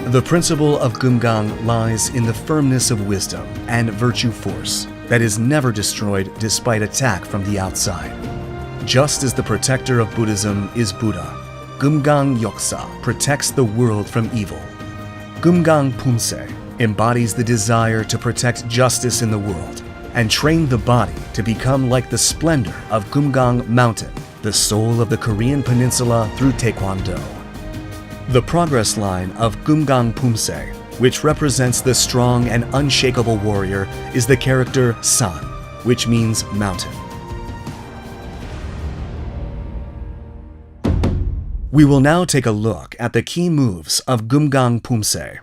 The principle of KEUMGANG lies in the firmness of wisdom and virtue force that is never destroyed despite attack from the outside. Just as the protector of Buddhism is Buddha, KEUMGANG Yoksa protects the world from evil. KEUMGANG Pumse embodies the desire to protect justice in the world and train the body to become like the splendor of KEUMGANG Mountain, the soul of the Korean peninsula through Taekwondo. The progress line of KEUMGANG Pumse, which represents the strong and unshakable warrior, is the character San, which means mountain. We will now take a look at the key moves of KEUMGANG Pumse.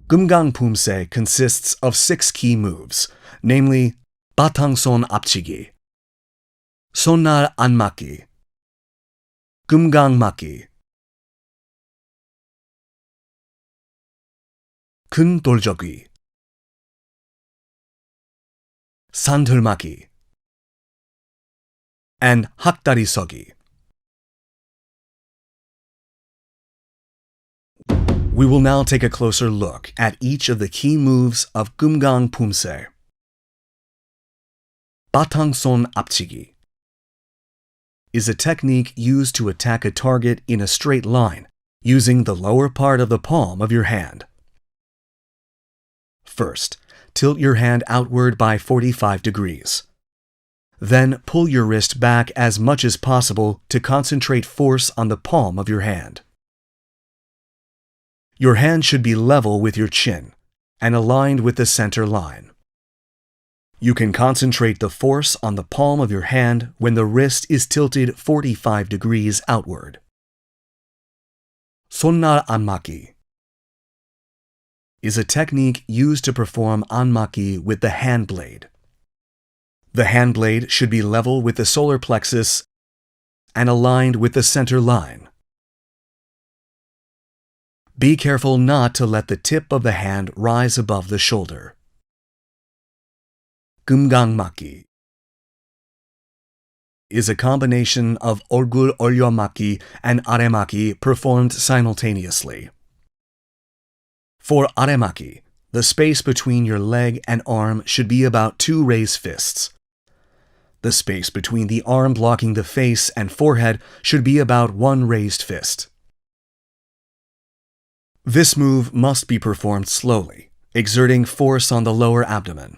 KEUMGANG Pumse consists of 6 key moves, namely 바탕손 앞치기, 손날 안 맞기, KEUMGANG 맞기, 큰 돌적이, 산들맞기, and 학다리 서기. We will now take a closer look at each of the key moves of KEUMGANG Pumse. 바탕손 앞치기 is a technique used to attack a target in a straight line using the lower part of the palm of your hand. First, tilt your hand outward by 45 degrees. Then pull your wrist back as much as possible to concentrate force on the palm of your hand. Your hand should be level with your chin and aligned with the center line. You can concentrate the force on the palm of your hand when the wrist is tilted 45 degrees outward. 손날 안 맞기 is a technique used to perform 안맞기 with the hand blade. The hand blade should be level with the solar plexus and aligned with the center line. Be careful not to let the tip of the hand rise above the shoulder. KEUMGANG 맞기 is a combination of 얼굴 올려 맞기 and 아래맞기 performed simultaneously. For 아래맞기, the space between your leg and arm should be about 2 raised fists. The space between the arm blocking the face and forehead should be about 1 raised fist. This move must be performed slowly, exerting force on the lower abdomen.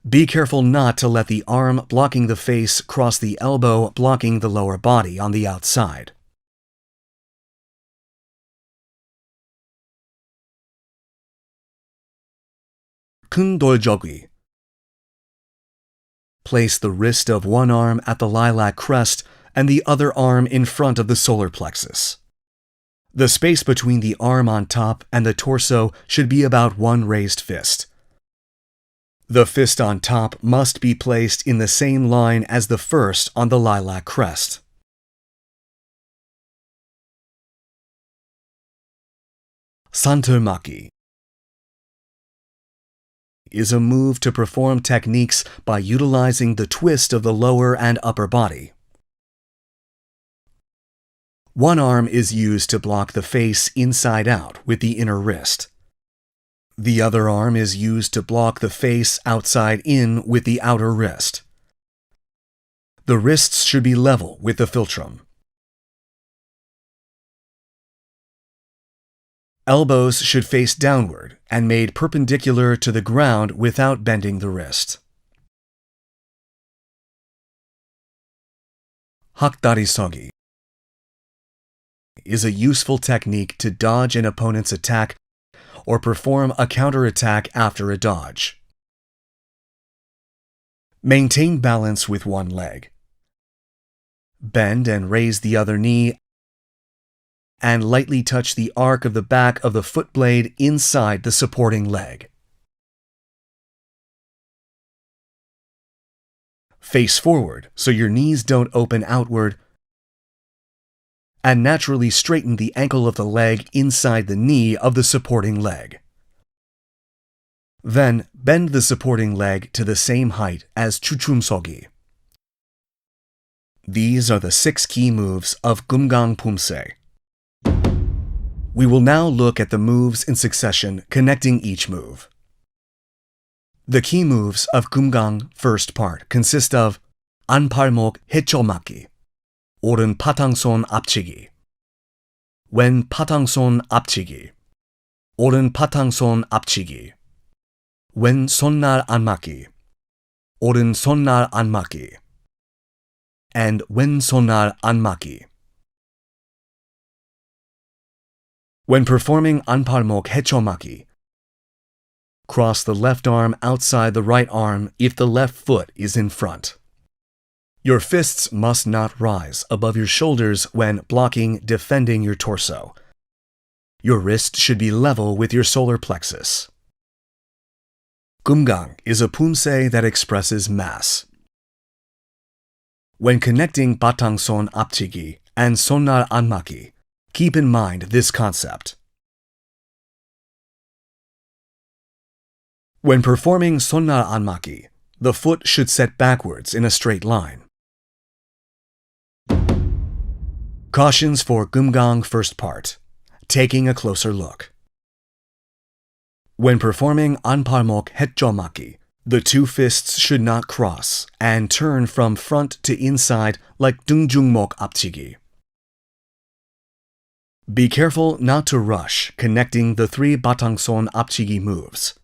Be careful not to let the arm blocking the face cross the elbow blocking the lower body on the outside. 큰 돌적이. Place the wrist of one arm at the lilac crest and the other arm in front of the solar plexus. The space between the arm on top and the torso should be about one raised fist. The fist on top must be placed in the same line as the first on the lilac crest. Santermaki is a move to perform techniques by utilizing the twist of the lower and upper body. One arm is used to block the face inside out with the inner wrist. The other arm is used to block the face outside in with the outer wrist. The wrists should be level with the philtrum. Elbows should face downward and made perpendicular to the ground without bending the wrist. Hakdari-sogi is a useful technique to dodge an opponent's attack or perform a counterattack after a dodge. Maintain balance with one leg. Bend and raise the other knee and lightly touch the arc of the back of the foot blade inside the supporting leg. Face forward so your knees don't open outward, and naturally straighten the ankle of the leg inside the knee of the supporting leg. Then bend the supporting leg to the same height as chuchumsogi. These are the 6 key moves of KEUMGANG Pumse. We will now look at the moves in succession connecting each move. The key moves of KEUMGANG first part consist of 안팔목 해쳐맞기, 오른 파탕손 앞치기, 왼 파탕손 앞치기, 오른 파탕손 앞치기, 왼 손날 안맞기, 오른 손날 안맞기, and 왼 손날 안맞기. When performing 안팔목 해쳐맞기, cross the left arm outside the right arm if the left foot is in front. Your fists must not rise above your shoulders when blocking, defending your torso. Your wrist should be level with your solar plexus. KEUMGANG is a pumse that expresses mass. When connecting batangson 앞치기 and 손날 안맞기, keep in mind this concept. When performing 손날 안맞기, the foot should set backwards in a straight line. Cautions for KEUMGANG first part. Taking a closer look. When performing 안팔목 해쳐맞기, the 2 fists should not cross and turn from front to inside like 등중목 앞치기. Be careful not to rush connecting the 3 batangson 앞치기 moves.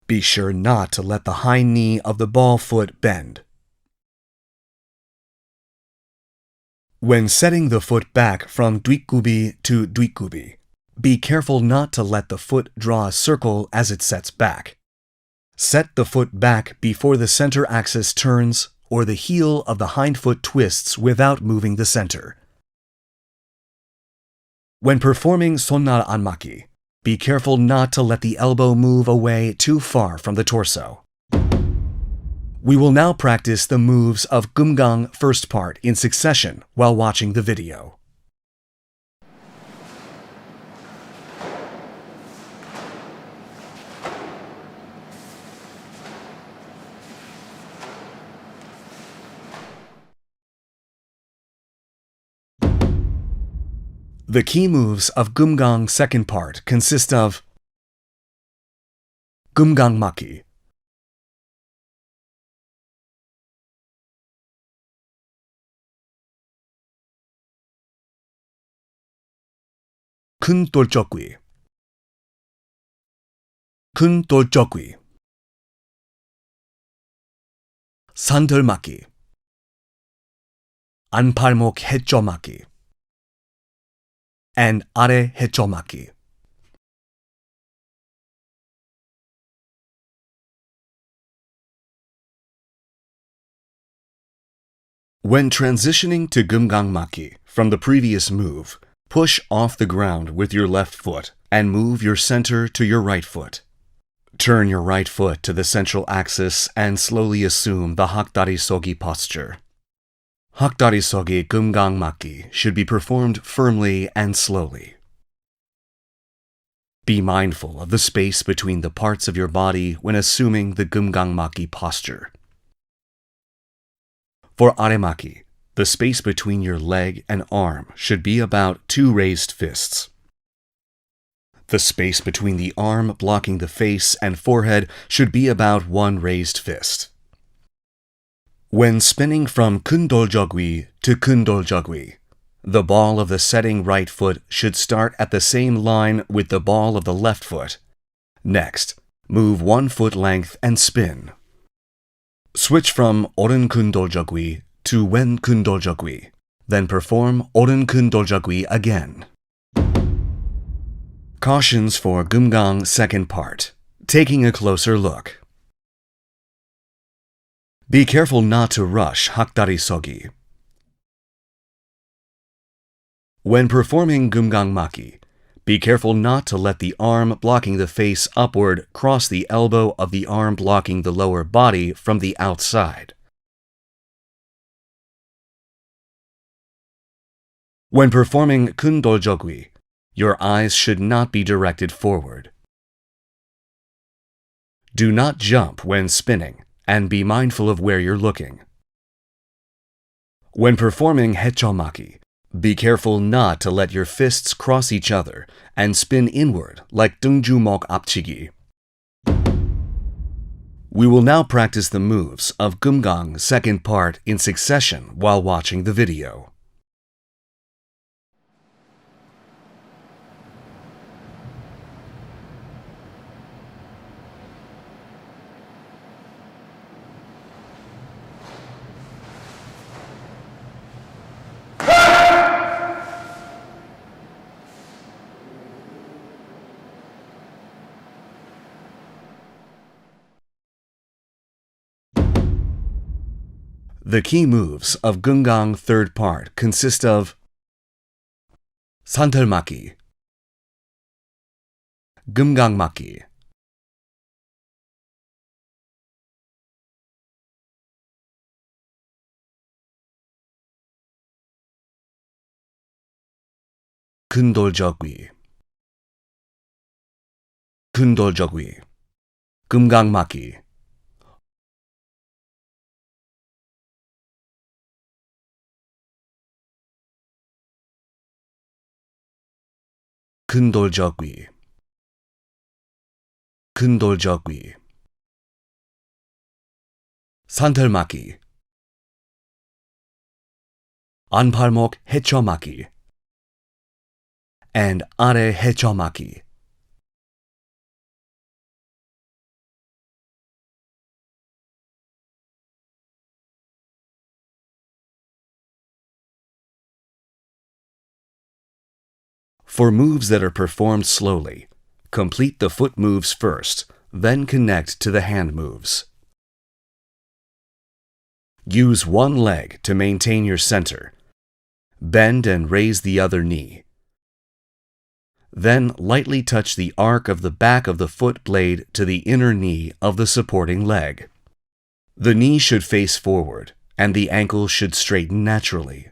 Be sure not to let the hind knee of the ball foot bend. When setting the foot back from 뒷굽이 to 뒷굽이, be careful not to let the foot draw a circle as it sets back. Set the foot back before the center axis turns or the heel of the hind foot twists without moving the center. When performing 손날 안맞기, be careful not to let the elbow move away too far from the torso. We will now practice the moves of KEUMGANG first part in succession while watching the video. The key moves of KEUMGANG second part consist of KEUMGANG 맞기, 큰 돌적귀, 큰 돌적귀, 산들맞기, 안팔목 해쳐맞기, and 아래 해쳐맞기. When transitioning to KEUMGANG 맞기 from the previous move, Push off the ground with your left foot and move your center to your right foot. Turn your right foot to the central axis and slowly assume the hakdari sogi posture. Hakdari sogi keumgang maki should be performed firmly and slowly. Be mindful of the space between the parts of your body when assuming the keumgang maki posture. For aremaki, the space between your leg and arm should be about 2 raised fists. The space between the arm blocking the face and forehead should be about 1 raised fist. When spinning from kundoljogwi to kundoljogwi, the ball of the setting right foot should start at the same line with the ball of the left foot. Next, move 1 foot length and spin. Switch from oren kundoljogwi to wen kundoljogwi, then perform oren kundoljogwi again. Cautions for keumgang second part. Taking a closer look. Be careful not to rush hakdari sogi. When performing keumgang maki, be careful not to let the arm blocking the face upward cross the elbow of the arm blocking the lower body from the outside. When performing kundoljogwi, your eyes should not be directed forward. Do not jump when spinning, and be mindful of where you're looking. When performing hechomaki, be careful not to let your fists cross each other and spin inward like dungjumok apchigi. We will now practice the moves of keumgang second part in succession while watching the video. The key moves of keumgang third part consist of santelmaki, keumgang maki, kundoljogwi, kundoljogwi, keumgang maki, kundoljogwi, kundoljogwi, santelmaki, anpalmok hechomaki, and are hechomaki. For moves that are performed slowly, complete the foot moves first, then connect to the hand moves. Use one leg to maintain your center. Bend and raise the other knee. Then lightly touch the arc of the back of the foot blade to the inner knee of the supporting leg. The knee should face forward, and the ankle should straighten naturally.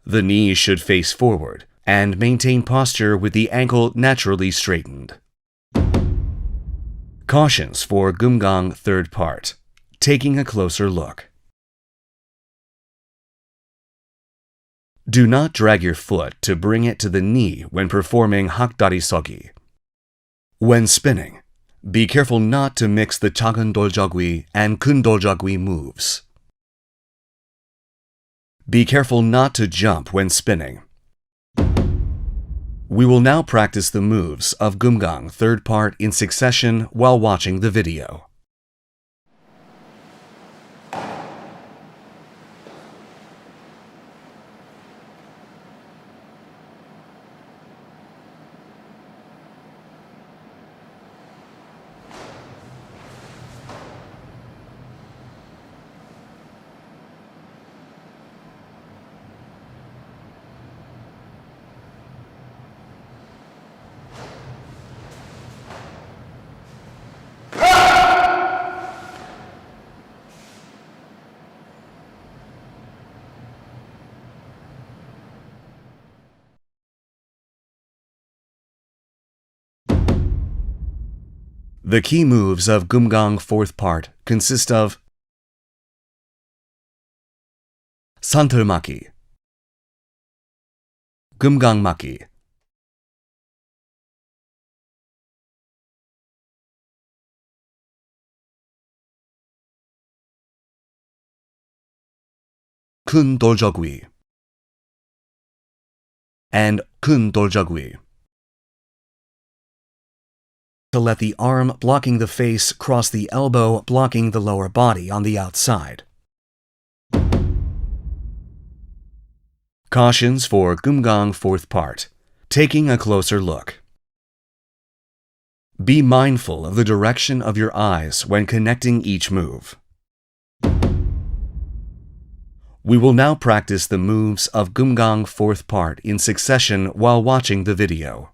The knee should face forward, and maintain posture with the ankle naturally straightened. Cautions for keumgang third part. Taking a closer look. Do not drag your foot to bring it to the knee when performing hakdari sogi. When spinning, be careful not to mix the chagundoljogwi and kundoljogwi moves. Be careful not to jump when spinning. We will now practice the moves of keumgang third part in succession while watching the video. The key moves of KEUMGANG fourth part consist of 산틀맞기, KEUMGANG 맞기, 큰 돌적위 and 큰 돌적위. To let the arm blocking the face cross the elbow blocking the lower body on the outside. Cautions for KEUMGANG fourth part. Taking a closer look. Be mindful of the direction of your eyes when connecting each move. We will now practice the moves of KEUMGANG fourth part in succession while watching the video.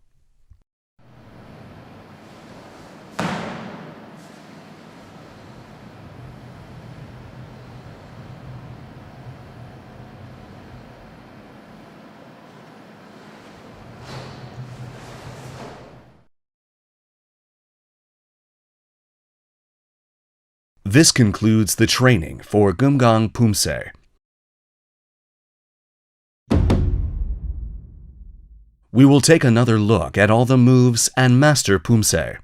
This concludes the training for KEUMGANG Poomsae. We will take another look at all the moves and master Poomsae.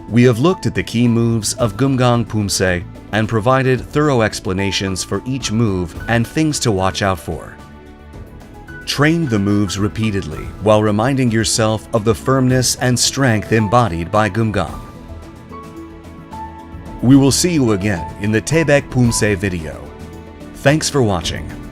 We have looked at the key moves of KEUMGANG Poomsae and provided thorough explanations for each move and things to watch out for. Train the moves repeatedly while reminding yourself of the firmness and strength embodied by KEUMGANG. We will see you again in the Taebaek Poomsae video. Thanks for watching.